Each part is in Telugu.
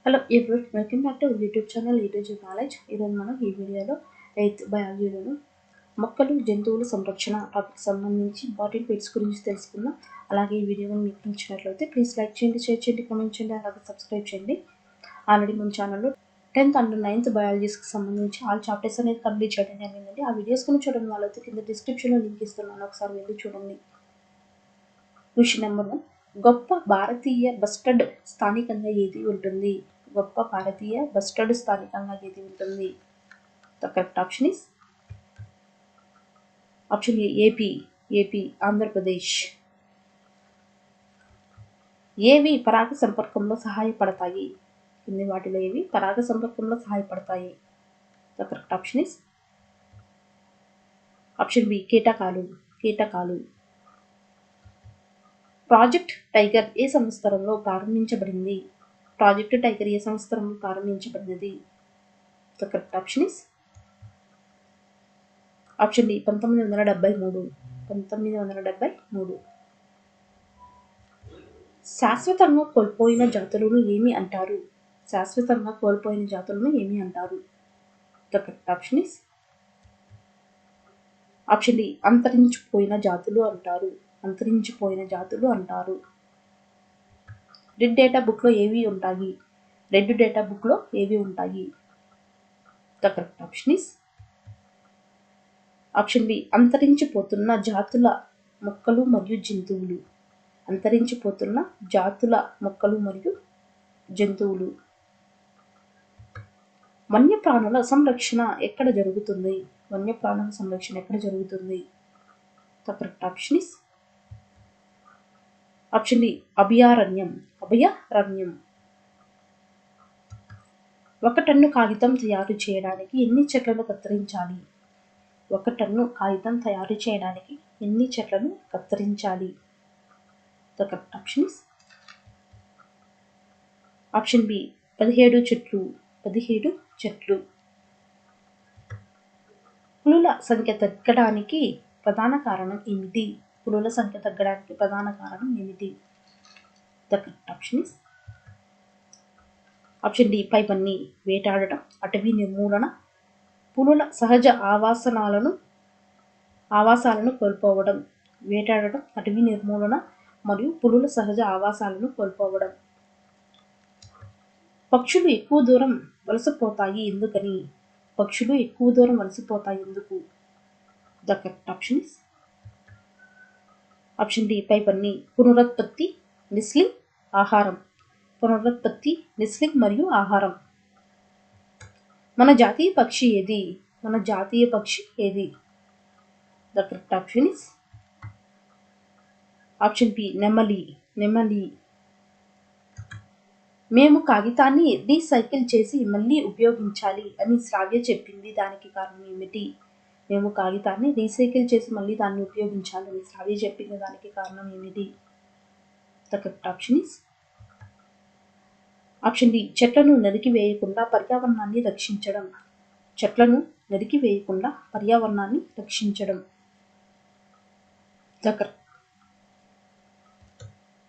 Hello everyone, welcome back to YouTube channel ఈరోజు నాలెడ్జ్. ఈరోజు మనం ఈ వీడియోలో 8th బయాలజీలోను మొక్కలు జంతువుల సంరక్షణ టాపిక్ సంబంధించి ఇంపార్టెంట్ బిట్స్ గురించి తెలుసుకుందాం. అలాగే ఈ వీడియోని మీకు నచ్చినట్లయితే ప్లీజ్ లైక్ చేయండి, షేర్ చేయండి, కామెంట్ చేయండి, అలాగే సబ్స్క్రైబ్ చేయండి. ఆల్రెడీ మన ఛానల్లో 10th అండ్ 9th బయాలజీస్కి సంబంధించి ఆల్ చాప్టర్స్ అనేది కంప్లీట్ చేయడం జరిగిందండి. ఆ వీడియోస్ గురించి చూడడం వాళ్ళైతే కింద డిస్క్రిప్షన్లో లింక్ ఇస్తున్నాను, ఒకసారి వెళ్ళి చూడండి. క్వశ్చన్ నెంబర్ 1, గొప్ప భారతీయ బస్టర్డ్ స్థానికంగా ఏది ఉంటుంది? గొప్ప భారతీయ బస్టర్డ్ స్థానికంగా ఏది ఉంటుంది? The correct option is option A, AP Andhra Pradesh. ఏవి పరాగ సంపర్కంలో సహాయపడతాయి? కింది వాటిలో ఏవి పరాగ సంపర్కంలో సహాయపడతాయి? The correct option is option B, కీటకాలు. ప్రాజెక్ట్ టైగర్ ఏ సంవత్సరంలో ప్రారంభించబడింది? The correct option is option D, 1973. శాశ్వతంగా కోల్పోయిన జాతులను ఏమి అంటారు? The correct option is option D, అంతరించిపోయిన జాతులు అంటారు. రెడ్ డేటా బుక్లో ఏవి ఉంటాయి? The correct option is option B, అంతరించిపోతున్న జాతుల మొక్కలు మరియు జంతువులు. వన్యప్రాణుల సంరక్షణ ఎక్కడ జరుగుతుంది? The correct option is option D, అభయారణ్యం. ఒక టన్ను కాగితం తయారు చేయడానికి ఎన్ని చెట్లను కత్తిరించాలి? The correct option is option B, 17 చెట్లు. పులుల సంఖ్య తగ్గడానికి ప్రధాన కారణం ఏమిటి? The correct option is option D, పైపన్ని, వేటాడటం, అటవీ నిర్మూలన, పులుల సహజ ఆవాసాలను కోల్పోవడం. పక్షులు ఎక్కువ దూరం వలసపోతాయి ఎందుకు? The correct option is option D, పైపన్ని, పునరుత్పత్తి, నిస్లింగ్ మరియు ఆహారం. మన జాతీయ పక్షి ఏది? The correct option is option B, నెమలి. మేము కాగితాన్ని రీసైకిల్ చేసి మళ్ళీ ఉపయోగించాలి అని శ్రావ్య చెప్పింది, దానికి కారణం ఏమిటి? The correct option is option D, చెట్లను నరికివేయకుండా పర్యావరణాన్ని రక్షించడం.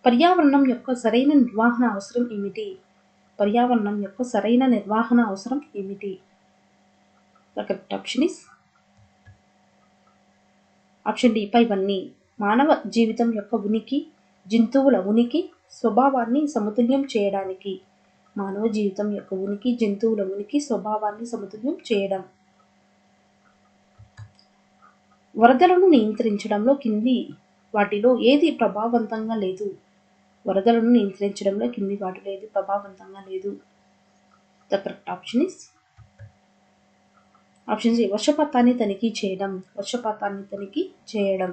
పర్యావరణం యొక్క సరైన నిర్వహణ అవసరం ఏమిటి? The correct option is option D, పైవన్నీ, మానవ జీవితం యొక్క ఉనికి, జంతువుల ఉనికి, స్వభావాన్ని సమతుల్యం చేయడం. వరదలను నియంత్రించడంలో కింది వాటిలో ఏది ప్రభావవంతంగా లేదు? The correct option is option C, వర్షపాతాన్ని తనిఖీ చేయడం.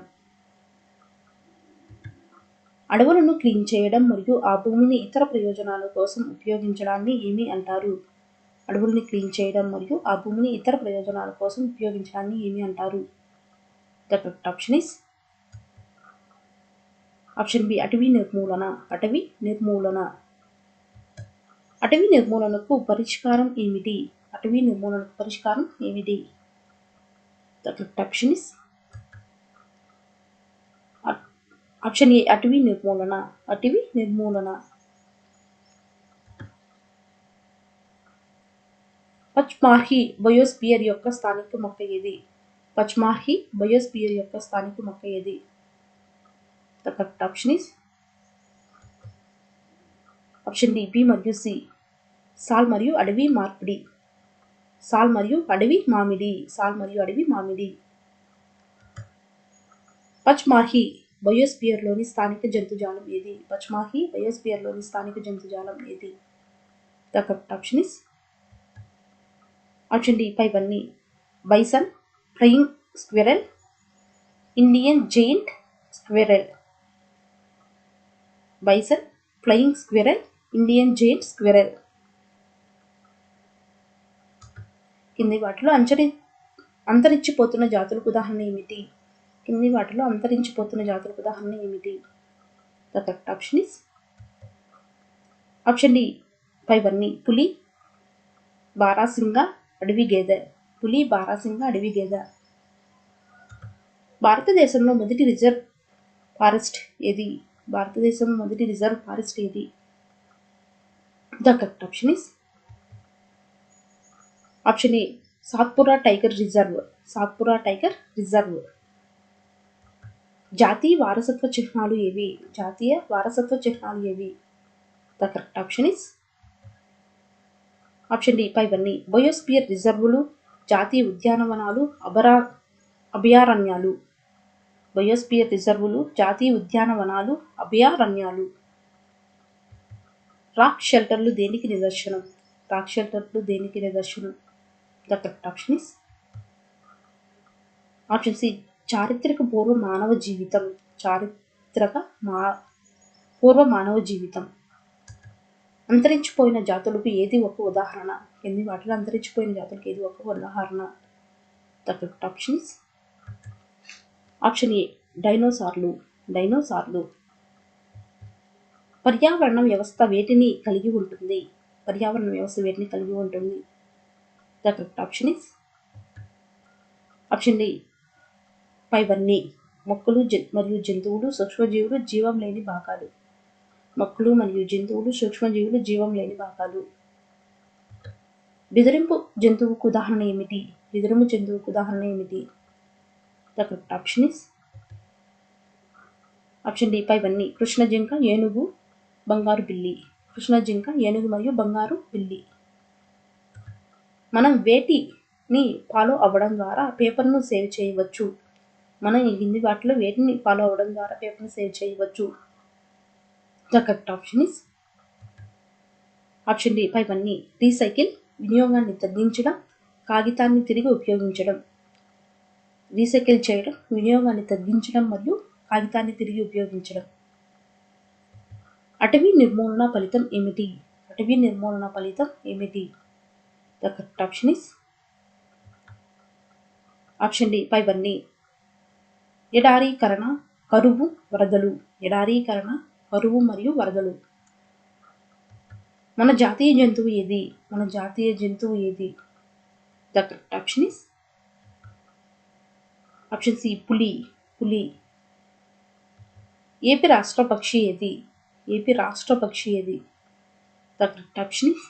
అడవులను క్లీన్ చేయడం మరియు ఆ భూమిని ఇతర ప్రయోజనాల కోసం ఉపయోగించడాన్ని ఏమి అంటారు? The correct option is option B, అటవీ నిర్మూలన. అటవీ నిర్మూలనకు పరిష్కారం ఏమిటి? The correct option is option A, అటవీ నిర్మూలన. పచ్మార్హి బయోస్పియర్ యొక్క స్థానిక మొక్క ఏది? పచ్మార్హి బయోస్పియర్ యొక్క స్థానిక మొక్క ఏది? The correct option is option D, B మరియు సి. సాల్ మరియు అడవి మార్పిడి. సాల్ మరియు అడవి మామిడి. సాల్ మరియు అడవి మామిడి. పచ్మార్హి బయోస్పియర్లోని స్థానిక జంతుజాలం ఏది? పచ్మార్హి బయోస్పియర్లోని స్థానిక జంతుజాలం ఏది? The correct option is option D, పైవన్నీ. Bison, flying squirrel, Indian giant squirrel. Bison, flying squirrel, Indian giant squirrel. కింది వాటిలో అంతరించిపోతున్న జాతులకు ఉదాహరణ ఏమిటి? కింది వాటిలో అంతరించిపోతున్న జాతులకు ఉదాహరణ ఏమిటి? The correct option is option D, పైవన్నీ. పులి, బారాసింగ, అడవి గేదె. పులి, బారాసింగ, అడవి గేదె. భారతదేశంలో మొదటి రిజర్వ్ ఫారెస్ట్ ఏది? భారతదేశంలో మొదటి రిజర్వ్ ఫారెస్ట్ ఏది? The correct option is option A, Satpura Tiger Reserve. Satpura Tiger Reserve. జాతీయ వారసత్వ చిహ్నాలు ఏవి? జాతీయ వారసత్వ చిహ్నాలు ఏవి? The correct option is option D, పైవన్నీ. బయోస్పియర్ రిజర్వులు, జాతీయ ఉద్యానవనాలు, అభయారణ్యాలు. బయోస్పియర్ రిజర్వులు, జాతీయ ఉద్యానవనాలు, అభయారణ్యాలు. రాక్ షెల్టర్లు దేనికి నిదర్శనం? రాక్ షెల్టర్లు దేనికి నిదర్శనం? The correct option is option C, చారిత్రక పూర్వ మానవ జీవితం. పూర్వ మానవ జీవితం. అంతరించిపోయిన జాతులకు ఏది ఒక ఉదాహరణ? కింది వాటిలో అంతరించిపోయిన జాతులకు ఏది ఒక ఉదాహరణ? The correct option is option A, డైనోసార్లు. డైనోసార్లు. పర్యావరణ వ్యవస్థ వేటిని కలిగి ఉంటుంది? పర్యావరణ వ్యవస్థ వేటిని కలిగి ఉంటుంది? The correct option is option D, పైవన్నీ. మొక్కలు మరియు జంతువులు, సూక్ష్మజీవులు, జీవం లేని భాగాలు. మొక్కలు మరియు జంతువులు, సూక్ష్మజీవులు, జీవం లేని భాగాలు. బెదిరింపు జంతువుకు ఉదాహరణ ఏమిటి? బెదిరింపు జంతువుకు ఉదాహరణ ఏమిటి? The correct option is option D, పైవన్నీ. కృష్ణ జింక, ఏనుగు, బంగారు బిల్లి. కృష్ణ జింక, ఏనుగు మరియు బంగారు బిల్లి. మనం వేటిని ఫాలో అవ్వడం ద్వారా పేపర్ను సేవ్ చేయవచ్చు? మనం ఈ కింది వాటిలో వేటిని ఫాలో అవ్వడం ద్వారా పేపర్ను సేవ్ చేయవచ్చు? The correct option is option D, పైవన్నీ. రీసైకిల్, వినియోగాన్ని తగ్గించడం, కాగితాన్ని తిరిగి ఉపయోగించడం. రీసైకిల్ చేయడం, వినియోగాన్ని తగ్గించడం మరియు కాగితాన్ని తిరిగి ఉపయోగించడం. అటవీ నిర్మూలన ఫలితం ఏమిటి? అటవీ నిర్మూలన ఫలితం ఏమిటి? The correct option is option D, పైవన్నీ. ఎడారీకరణ, కరువు, వరదలు. ఎడారీకరణ, కరువు మరియు వరదలు. మన జాతీయ జంతువు ఏది? మన జాతీయ జంతువు ఏది? The correct option is option C, పులి. పులి. ఏపీ రాష్ట్ర పక్షి ఏది? ఏపీ రాష్ట్ర పక్షి ఏది? The correct option is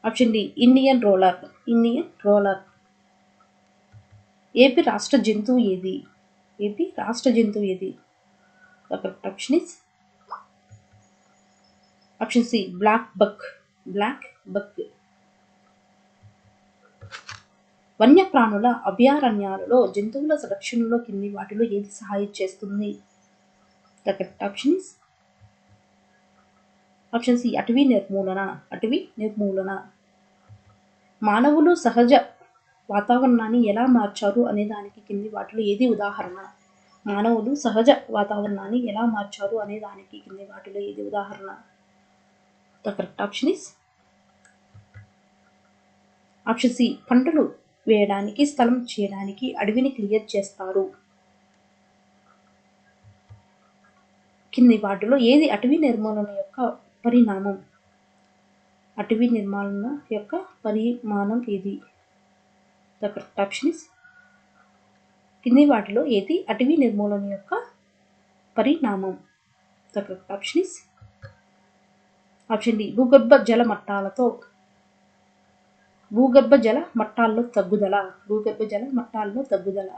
option D, Indian roller. Indian roller. AP రాష్ట్ర జంతువు ఏది? ఏపీ రాష్ట్ర జంతువు ఏది? The correct option is option C, black buck. Black buck. వన్యప్రాణుల అభయారణ్యాలలో జంతువుల సంరక్షణలో కింది వాటిలో ఏది సహాయం చేస్తుంది? The correct option is option C, అటవీ నిర్మూలన. అటవీ నిర్మూలన. మానవులు సహజ వాతావరణాన్ని ఎలా మార్చారు అనే దానికి కింది వాటిలో ఏది ఉదాహరణ? మానవులు సహజ వాతావరణాన్ని ఎలా మార్చారు అనే దానికి కింది వాటిలో ఏది ఉదాహరణ? The correct option is option C, పంటలు వేయడానికి, స్థలం చేయడానికి అడవిని క్లియర్ చేస్తారు. కింది వాటిలో ఏది అటవీ నిర్మూలన యొక్క పరిణామం? అటవీ నిర్మూలన యొక్క పరిమాణం ఏది? ద కరెక్ట్ ఆప్షన్ ఇస్ కింది వాటిలో ఏది అటవీ నిర్మూలన యొక్క పరిణామం? The correct option is option D, భూగర్భ జల మట్టాలతో భూగర్భ జల మట్టాల్లో తగ్గుదల. భూగర్భ జల మట్టాల్లో తగ్గుదల.